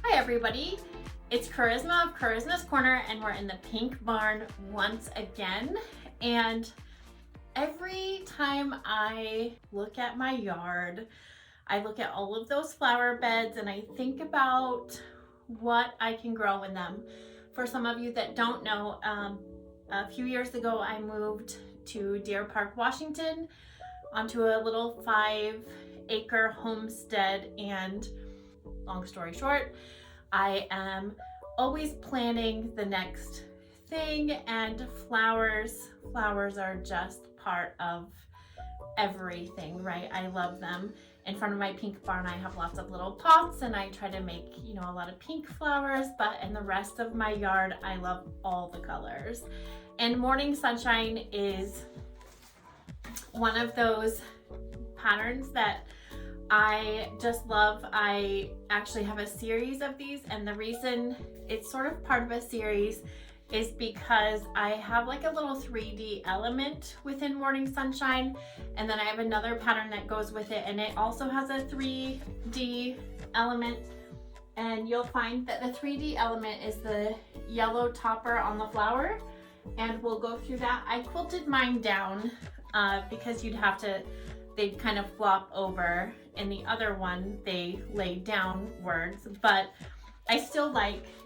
Hi everybody, it's Charisma of Charisma's Corner, and we're in the pink barn once again. And every time I look at my yard, I look at all of those flower beds and I think about what I can grow in them. For some of you that don't know, a few years ago I moved to Deer Park, Washington onto a little 5-acre homestead, and long story short, I am always planning the next thing, and flowers are just part of everything, right? I love them. In front of my pink barn, I have lots of little pots and I try to make, a lot of pink flowers, but in the rest of my yard, I love all the colors. And morning sunshine is one of those patterns that I just love. I actually have a series of these, and the reason it's sort of part of a series is because I have like a little 3D element within Morning Sunshine, and then I have another pattern that goes with it, and it also has a 3D element. And you'll find that the 3D element is the yellow topper on the flower, and we'll go through that. I quilted mine down because they'd kind of flop over. In the other one, they lay downwards, but I still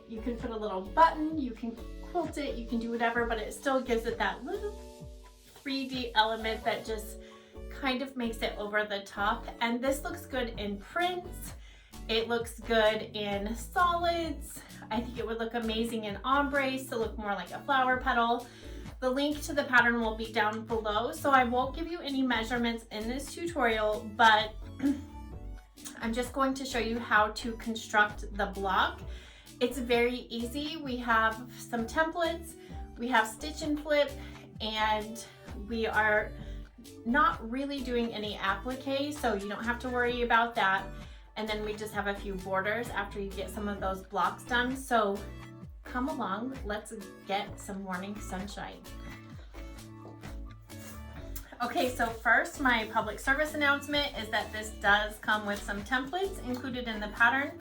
you can put a little button, you can quilt it, you can do whatever, but it still gives it that little 3D element that just kind of makes it over the top. And this looks good in prints, it looks good in solids. I think it would look amazing in ombres to look more like a flower petal. The link to the pattern will be down below, so I won't give you any measurements in this tutorial, but I'm just going to show you how to construct the block. It's very easy. We have some templates, we have stitch and flip, and we are not really doing any applique, so you don't have to worry about that. And then we just have a few borders after you get some of those blocks done. So come along, let's get some morning sunshine. Okay, so first, my public service announcement is that this does come with some templates included in the pattern.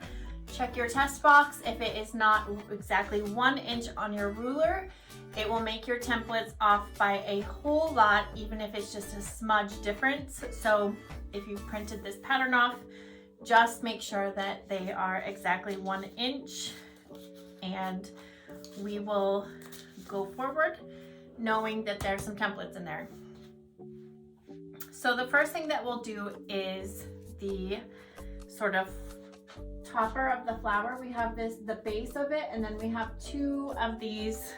Check your test box. If it is not exactly 1 inch on your ruler, it will make your templates off by a whole lot, even if it's just a smudge difference. So if you printed this pattern off, just make sure that they are exactly 1 inch, and we will go forward knowing that there's some templates in there. So the first thing that we'll do is the sort of topper of the flower. We have the base of it, and then we have 2 of these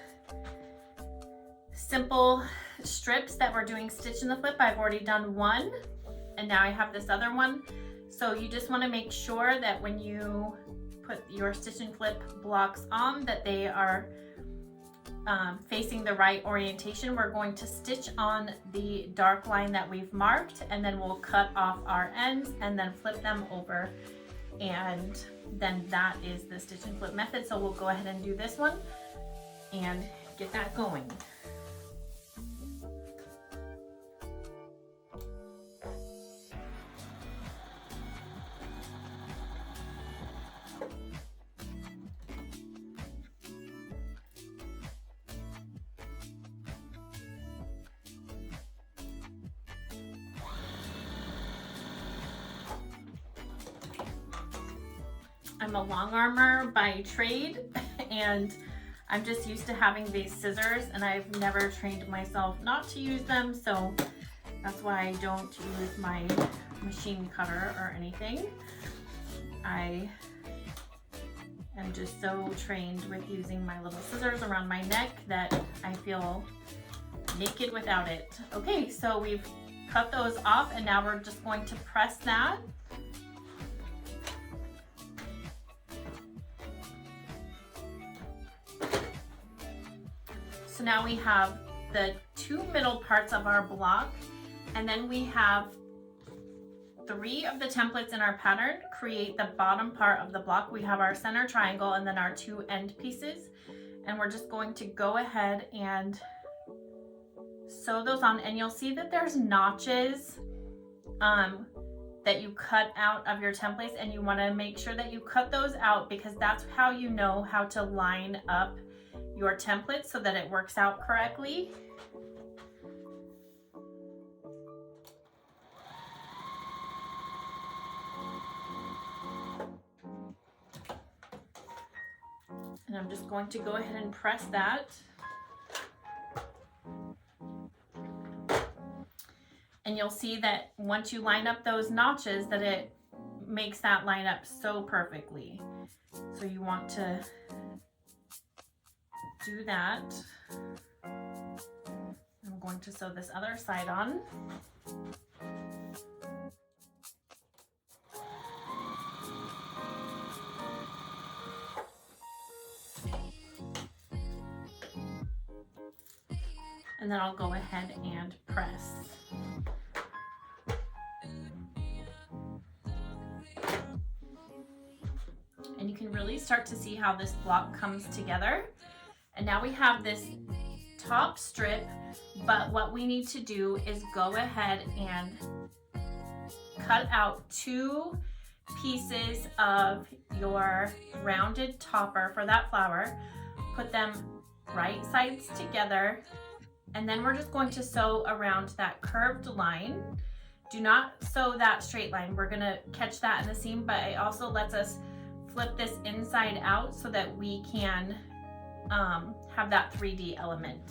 simple strips that we're doing stitch in the flip. I've already done 1, and now I have this other one. So you just want to make sure that when you put your stitch and flip blocks on, that they are facing the right orientation. We're going to stitch on the dark line that we've marked, and then we'll cut off our ends and then flip them over, and then that is the stitch and flip method. So we'll go ahead and do this one and get that going. I'm a long armer by trade, and I'm just used to having these scissors, and I've never trained myself not to use them, so that's why I don't use my machine cutter or anything. I am just so trained with using my little scissors around my neck that I feel naked without it. Okay, so we've cut those off, and now we're just going to press that. So now we have the 2 middle parts of our block, and then we have 3 of the templates in our pattern create the bottom part of the block. We have our center triangle and then our 2 end pieces. And we're just going to go ahead and sew those on, and you'll see that there's notches that you cut out of your templates, and you want to make sure that you cut those out because that's how you know how to line up your template so that it works out correctly. And I'm just going to go ahead and press that. And you'll see that once you line up those notches that it makes that line up so perfectly. So you want to do that. I'm going to sew this other side on. And then I'll go ahead and press. And you can really start to see how this block comes together. And now we have this top strip, but what we need to do is go ahead and cut out 2 pieces of your rounded topper for that flower. Put them right sides together, and then we're just going to sew around that curved line. Do not sew that straight line. We're gonna catch that in the seam, but it also lets us flip this inside out so that we can have that 3D element.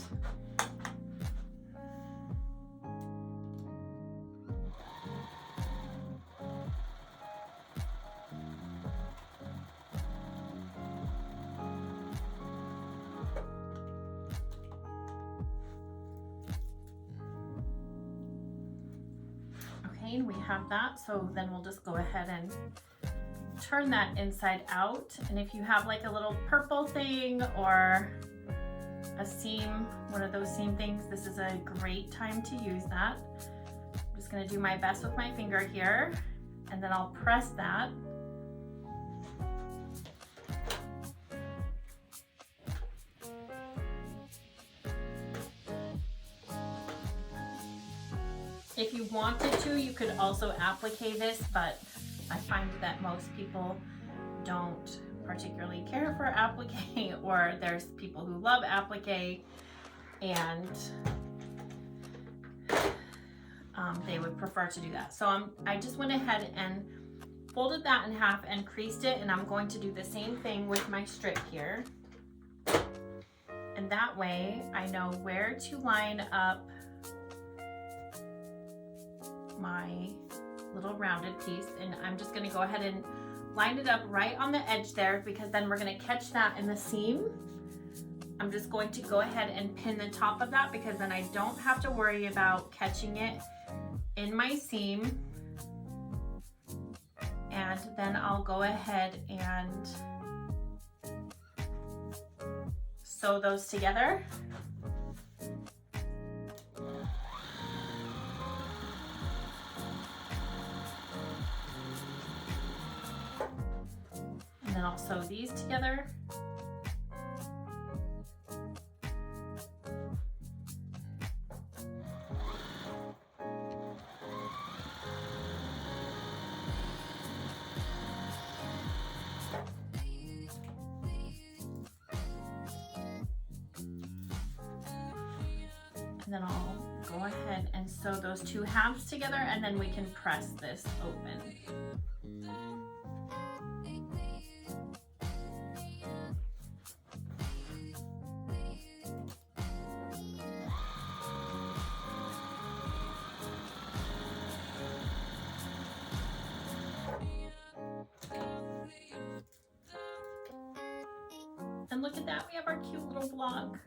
Okay, and we have that, so then we'll just go ahead and turn that inside out. And if you have like a little purple thing or a seam, one of those seam things, this is a great time to use that. I'm just gonna do my best with my finger here, and then I'll press that. If you wanted to, you could also applique this, but I find that most people don't particularly care for applique, or there's people who love applique and they would prefer to do that. So I just went ahead and folded that in half and creased it, and I'm going to do the same thing with my strip here. And that way I know where to line up my little rounded piece, and I'm just going to go ahead and line it up right on the edge there, because then we're going to catch that in the seam. I'm just going to go ahead and pin the top of that, because then I don't have to worry about catching it in my seam. And then I'll go ahead and sew those together. And then I'll sew these together. And then I'll go ahead and sew those 2 halves together, and then we can press this open. And look at that, we have our cute little block.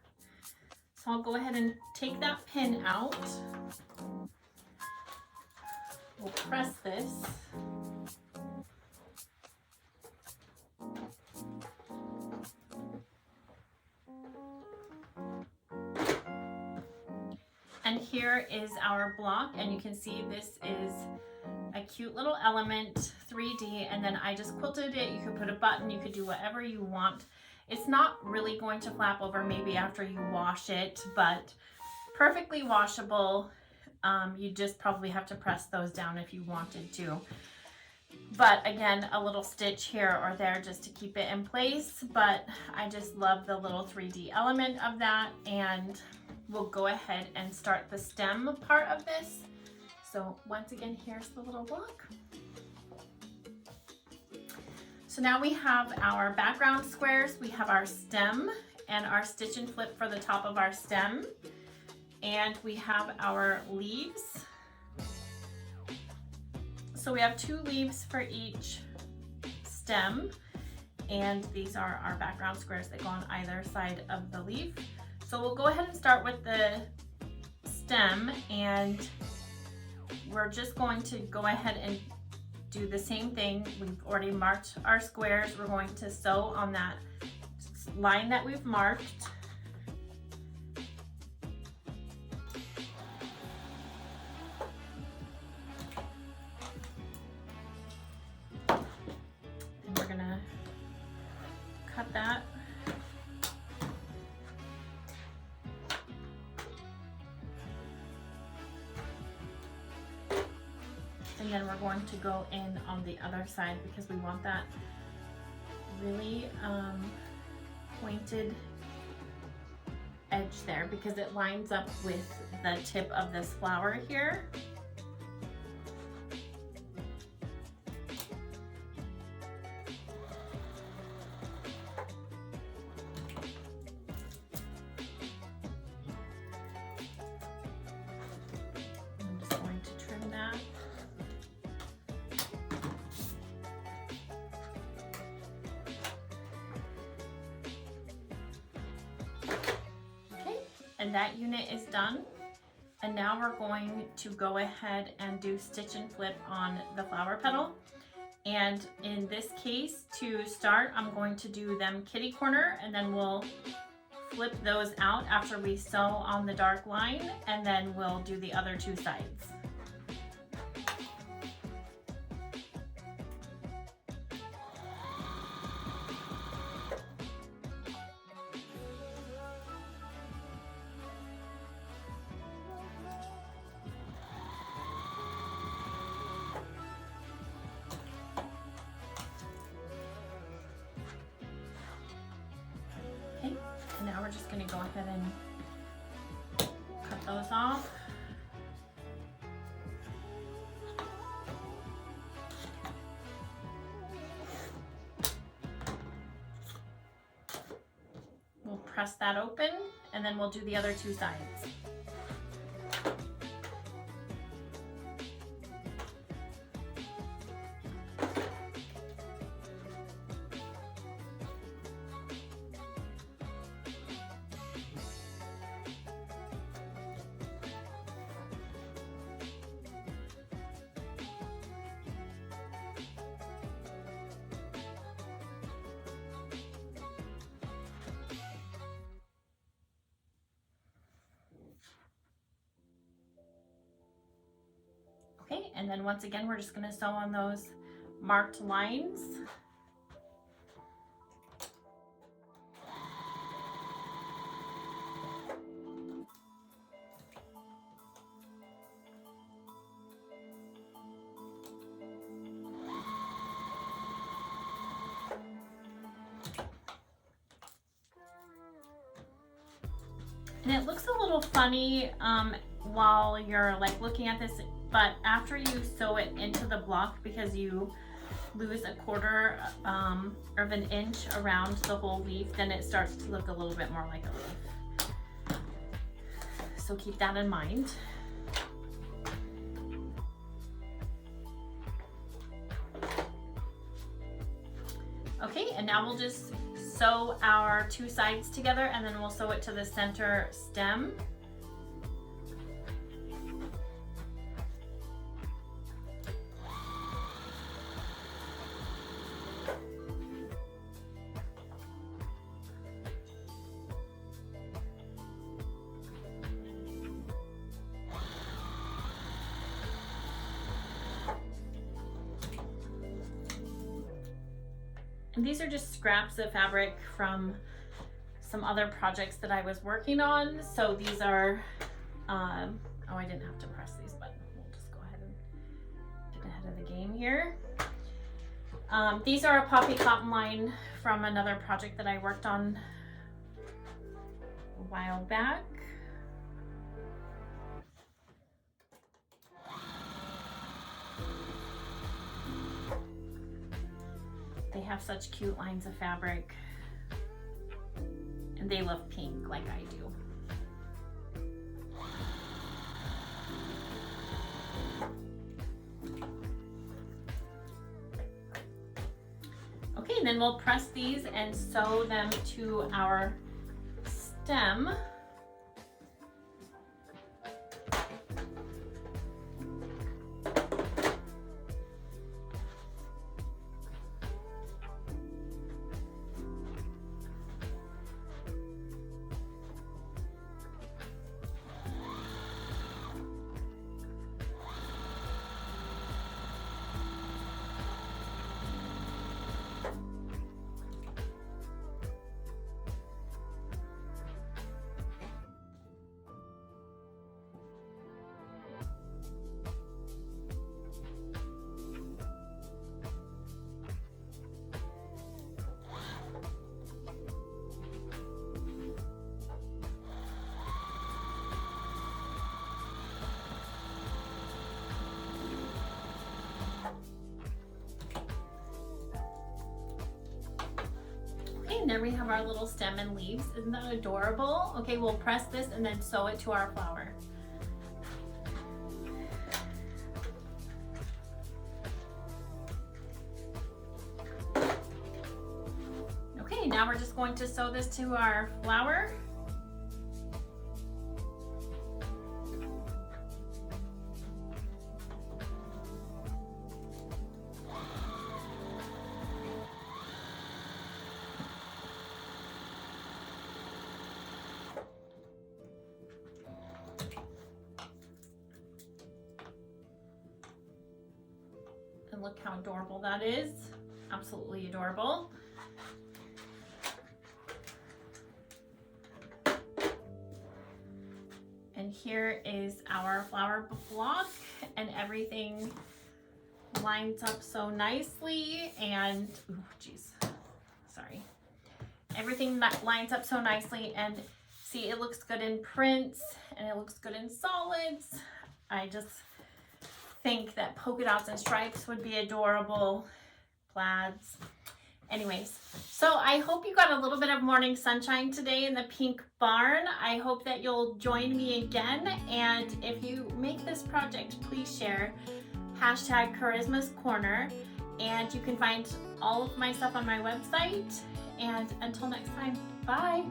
So I'll go ahead and take that pin out. We'll press this. And here is our block, and you can see this is a cute little element, 3D, and then I just quilted it. You could put a button, you could do whatever you want. It's not really going to flap over maybe after you wash it, but perfectly washable. You just probably have to press those down if you wanted to. But again, a little stitch here or there just to keep it in place. But I just love the little 3D element of that. And we'll go ahead and start the stem part of this. So once again, here's the little block. So now we have our background squares, we have our stem and our stitch and flip for the top of our stem. And we have our leaves. So we have 2 leaves for each stem, and these are our background squares that go on either side of the leaf. So we'll go ahead and start with the stem, and we're just going to go ahead and do the same thing. We've already marked our squares. We're going to sew on that line that we've marked. Cut that. And then we're going to go in on the other side because we want that really pointed edge there because it lines up with the tip of this flower here. And that unit is done. And now we're going to go ahead and do stitch and flip on the flower petal. And in this case, to start, I'm going to do them kitty corner, and then we'll flip those out after we sew on the dark line, and then we'll do the other 2 sides. Okay, and now we're just going to go ahead and cut those off. We'll press that open, and then we'll do the other 2 sides. Okay, and then once again, we're just going to sew on those marked lines. And it looks a little funny while you're like looking at this, but after you sew it into the block, because you lose a quarter of an inch around the whole leaf, then it starts to look a little bit more like a leaf. So keep that in mind. Okay, and now we'll just sew our 2 sides together, and then we'll sew it to the center stem. And these are just scraps of fabric from some other projects that I was working on. So these are, oh, I didn't have to press these, but we'll just go ahead and get ahead of the game here. These are a poppy cotton line from another project that I worked on a while back. They have such cute lines of fabric, and they love pink like I do. Okay, and then we'll press these and sew them to our stem. And there we have our little stem and leaves. Isn't that adorable? Okay, we'll press this and then sew it to our flower. Okay, now we're just going to sew this to our flower. And look how adorable that is. Absolutely adorable. And here is our flower block, and everything lines up so nicely, and oh geez, sorry. Everything that lines up so nicely, and see, it looks good in prints and it looks good in solids. I just think that polka dots and stripes would be adorable. Plaids. Anyways, so I hope you got a little bit of morning sunshine today in the pink barn. I hope that you'll join me again, and if you make this project, please share #Charisma's Corner, and you can find all of my stuff on my website. And until next time, bye.